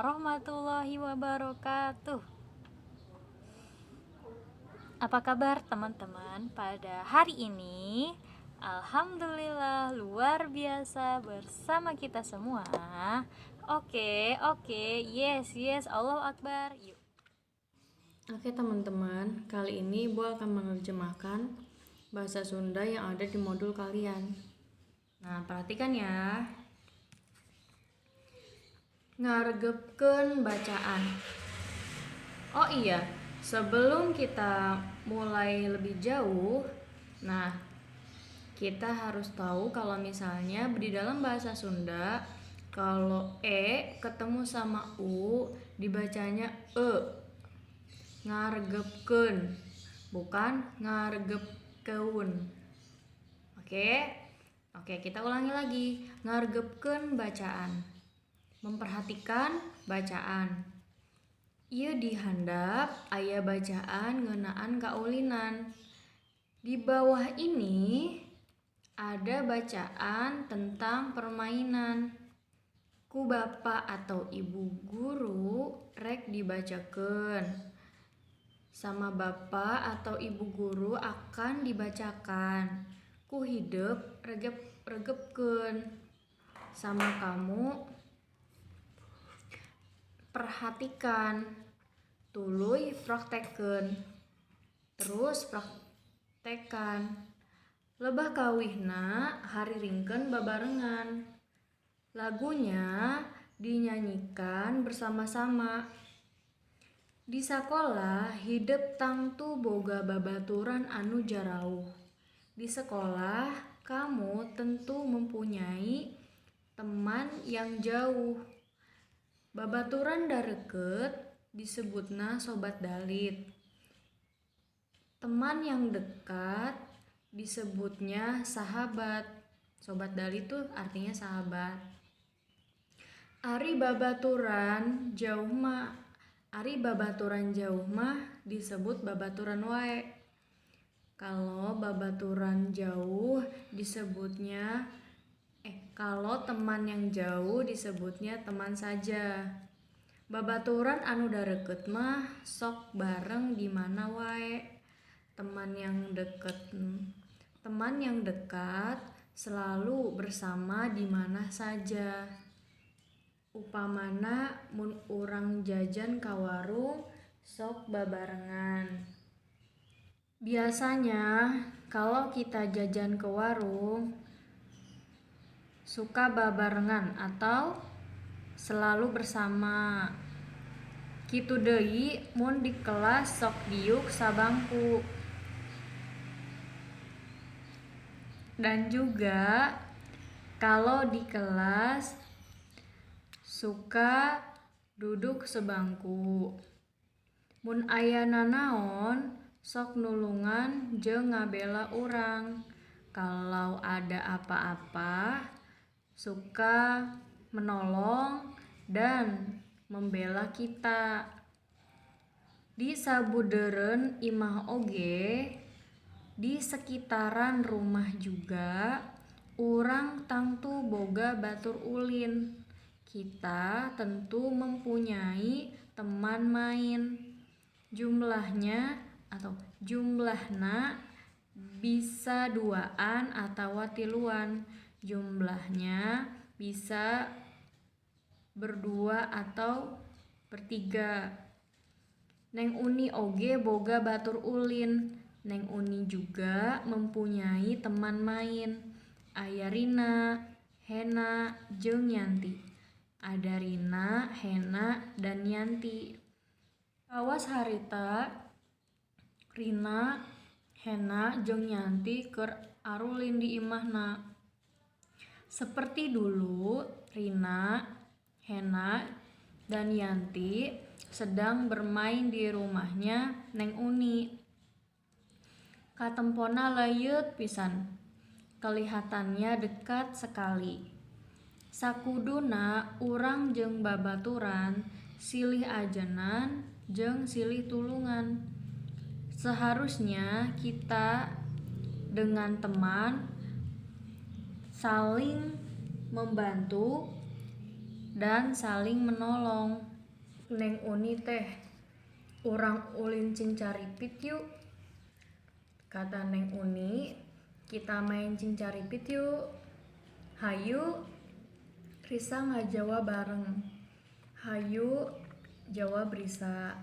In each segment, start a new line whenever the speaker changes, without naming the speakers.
warahmatullahi wabarakatuh. Apa kabar teman-teman pada hari ini? Alhamdulillah luar biasa bersama kita semua. Oke, yes, Allahu Akbar. Yuk.
Oke teman-teman, kali ini Bu akan menerjemahkan bahasa Sunda yang ada di modul kalian. Nah, perhatikan ya. Ngaregepkeun bacaan. Oh iya, sebelum kita mulai lebih jauh, nah kita harus tahu kalau misalnya di dalam bahasa Sunda, kalau ketemu sama u dibacanya ngaregepkeun, bukan ngaregepkeun. Oke, kita ulangi lagi. Ngaregepkeun bacaan, memperhatikan bacaan. Ieu dihandap aya bacaan ngeunaan kaulinan. Di bawah ini ada bacaan tentang permainan. Ku bapak atau ibu guru rek dibacakeun. Sama bapak atau ibu guru akan dibacakan. Ku hidup regepkeun. Sama kamu perhatikan. Tuluy praktekkeun. Terus praktekan. Lebah kawihna hariringkeun babarengan. Lagunya dinyanyikan bersama-sama. Di sakola hidup tangtu boga babaturan anu jarauh. Di sekolah kamu tentu mempunyai teman yang jauh. Babaturan dareukeut disebutna sobat dalit. Teman yang dekat disebutnya sahabat. Sobat dalit itu artinya sahabat. Ari babaturan jauh mah disebut babaturan wae. Kalau babaturan jauh disebutnya kalau teman yang jauh disebutnya teman saja. Babaturan anu dareukeut mah sok bareng di mana wae. Teman yang dekat selalu bersama di mana saja. Upamana mun urang jajan ka warung sok babarengan. Biasanya kalau kita jajan ke warung suka babarengan atau selalu bersama. Kitu deui mun di kelas sok diuk sabangku. Dan juga kalau di kelas suka duduk sebangku. Mun aya nanaon sok nulungan jeung ngabela urang. Kalau ada apa-apa suka menolong dan membela kita. Di sabudeureun imah oge, di sekitaran rumah juga urang tangtu boga batur ulin. Kita tentu mempunyai teman main. Jumlahna bisa duaan atawa tiluan. Jumlahnya bisa berdua atau bertiga. Neng Uni oge boga batur ulin. Neng Uni juga mempunyai teman main. Aya Rina, Hena, jeung Yanti. Ada Rina, Hena, dan Yanti. Awas harita Rina, Hena, jeung Yanti keur arulin di imahna. Seperti dulu Rina, Hena, dan Yanti sedang bermain di rumahnya Neng Uni. Katempona leuyeut pisan. Kelihatannya dekat sekali. Sakuduna urang jeung babaturan silih ajenan jeung silih tulungan. Seharusnya kita dengan teman saling membantu dan saling menolong. Neng Uni teh, urang ulin cing caripit yuk. Kata Neng Uni, kita main cing caripit yuk. Hayu, Risa ngajawab bareng. Hayu, jawab Risa.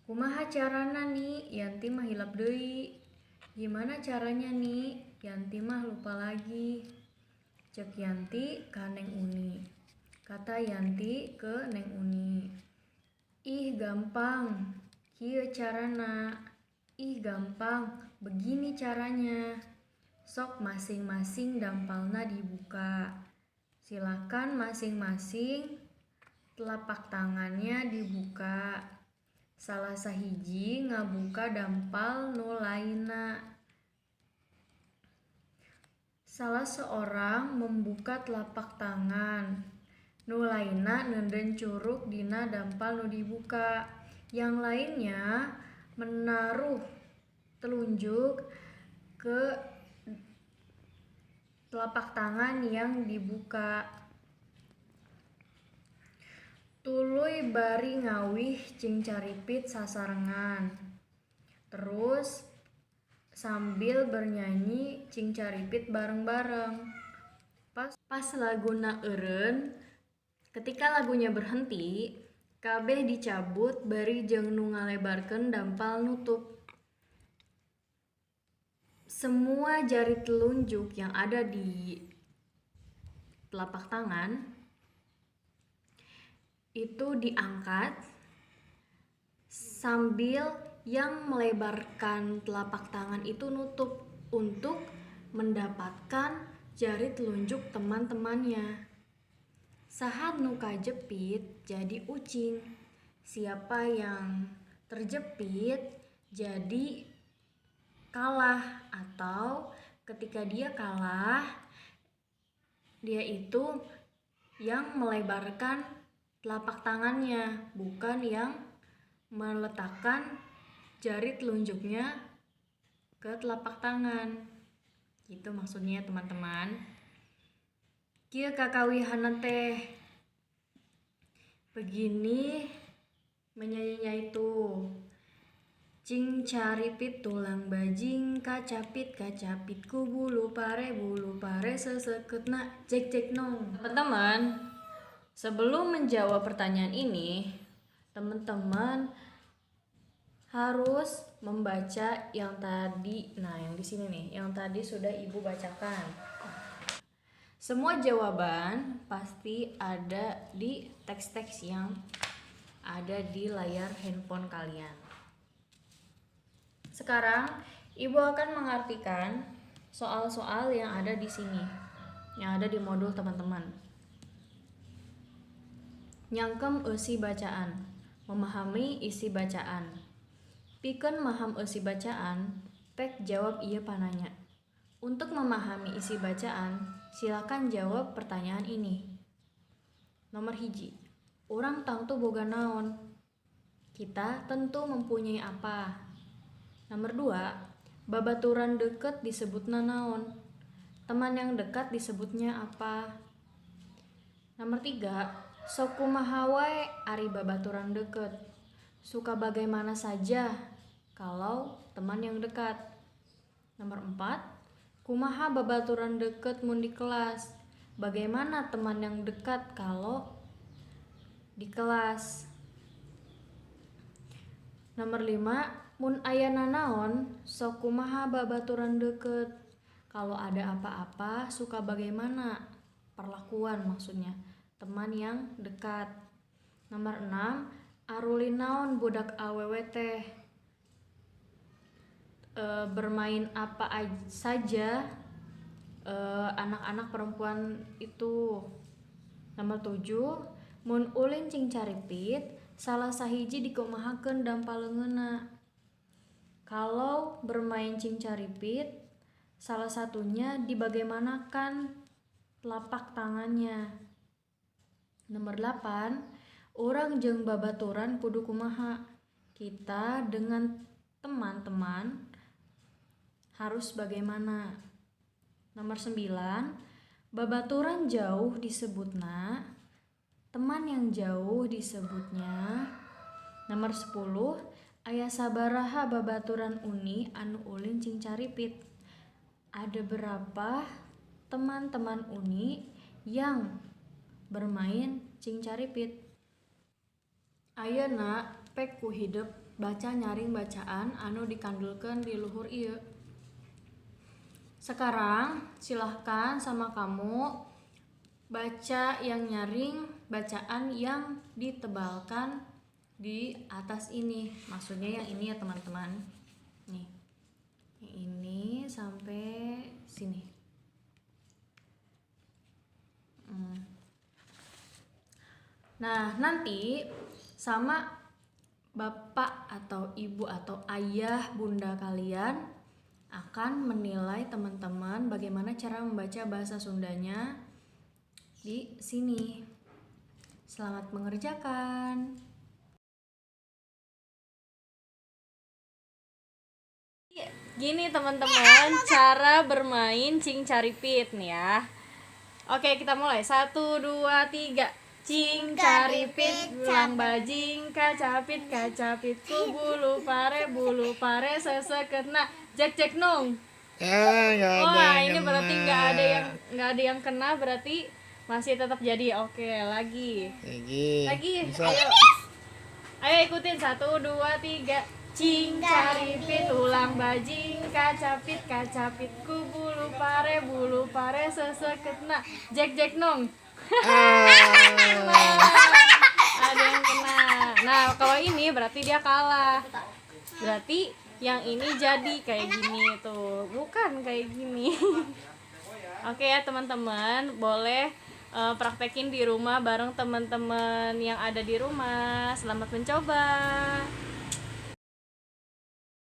Kumaha carana nih? Yanti mah hilap deui. Gimana caranya nih? Yanti mah lupa lagi. Cek Yanti ka Neng Uni. Kata Yanti ke Neng Uni. Ih gampang, kieu carana. Ih gampang, begini caranya. Sok masing-masing dampalna dibuka. Silakan masing-masing telapak tangannya dibuka. Salah sahiji ngabuka dampal nu lainna. Salah seorang membuka telapak tangan. Nu lainna neudeun curug dina dampal nu dibuka. Yang lainnya menaruh telunjuk ke telapak tangan yang dibuka. Tuluy bari ngawih cing caripit sasarengan. Terus sambil bernyanyi cing caripit bareng-bareng. Pas laguna eureun, ketika lagunya berhenti, kabeh dicabut bari jeung nu ngalebarkeun dampal nutup. Semua jari telunjuk yang ada di telapak tangan itu diangkat sambil yang melebarkan telapak tangan itu nutup untuk mendapatkan jari telunjuk teman-temannya. Sahat nu kajepit jadi ucing. Siapa yang terjepit jadi kalah, atau ketika dia kalah, dia itu yang melebarkan telapak tangannya, bukan yang meletakkan jari telunjuknya ke telapak tangan. Gitu maksudnya teman-teman. Kieu kakawihanan teh. Begini menyanyinya itu. Cing caripit tulang bajing kacapit ku bulu pare seseketna cek nong. Teman-teman, sebelum menjawab pertanyaan ini, teman-teman harus membaca yang tadi. Nah, yang di sini nih, yang tadi sudah Ibu bacakan. Semua jawaban pasti ada di teks-teks yang ada di layar handphone kalian. Sekarang Ibu akan mengartikan soal-soal yang ada di sini, yang ada di modul teman-teman. Nyangkem eusi bacaan, memahami isi bacaan. Pikeun maham eusi bacaan, tek jawab ieu pananya. Untuk memahami isi bacaan, silakan jawab pertanyaan ini. Nomor 1, urang tangtu boga naon? Kita tentu mempunyai apa? Nomor 2, babaturan deket disebutna naon? Teman yang dekat disebutnya apa? Nomor 3, sok kumaha wae ari babaturan deket? Suka bagaimana saja kalau teman yang dekat. Nomor 4, kumaha babaturan deket mun di kelas? Bagaimana teman yang dekat kalau di kelas? Nomor 5, mun ayana naon sok kumaha babaturan deket? Kalau ada apa-apa suka bagaimana? Perlakuan maksudnya, teman yang dekat. Nomor 6, arulin naon budak awewe teh? Bermain apa saja anak-anak perempuan itu. Nomor 7, mun ulin cing caripit salah sahiji dikumahakeun dampaleungeunna. Kalau bermain cing caripit salah satunya dibagaimanakan telapak tangannya. Nomor 8, urang jeung babaturan kudu kumaha? Kita dengan teman-teman harus bagaimana? Nomor 9, babaturan jauh disebutna Teman yang jauh disebutnya. Nomor 10, aya sabaraha babaturan uni anu ulin cing caripit. Ada berapa teman-teman uni yang bermain cing caripit? Ayeuna pek ku hidup baca nyaring bacaan anu dikandulkeun di luhur ieu. Sekarang silahkan sama kamu baca yang nyaring bacaan yang ditebalkan di atas ini. Maksudnya yang ini ya teman-teman. Nih. Yang ini sampai sini. Nah, nanti sama bapak atau ibu atau ayah bunda kalian akan menilai teman-teman bagaimana cara membaca bahasa Sundanya di sini. Selamat mengerjakan. Gini teman-teman, cara bermain cing caripit nih ya. Oke, kita mulai. 1, 2, 3. Cing caripit ulang bajing kacapit ku bulu pare seseketna jek nung. Wah, ini berarti nggak ada yang kena, berarti masih tetap jadi. Oke, lagi. Ayo ikutin. 1, 2, 3. Cing caripit ulang bajing kacapit ku bulu pare seseketna jek nung. Ada yang kena. Nah, kalau ini berarti dia kalah. Berarti yang ini jadi kayak gini tuh, bukan kayak gini. Oke ya teman-teman, boleh praktekin di rumah bareng teman-teman yang ada di rumah. Selamat mencoba.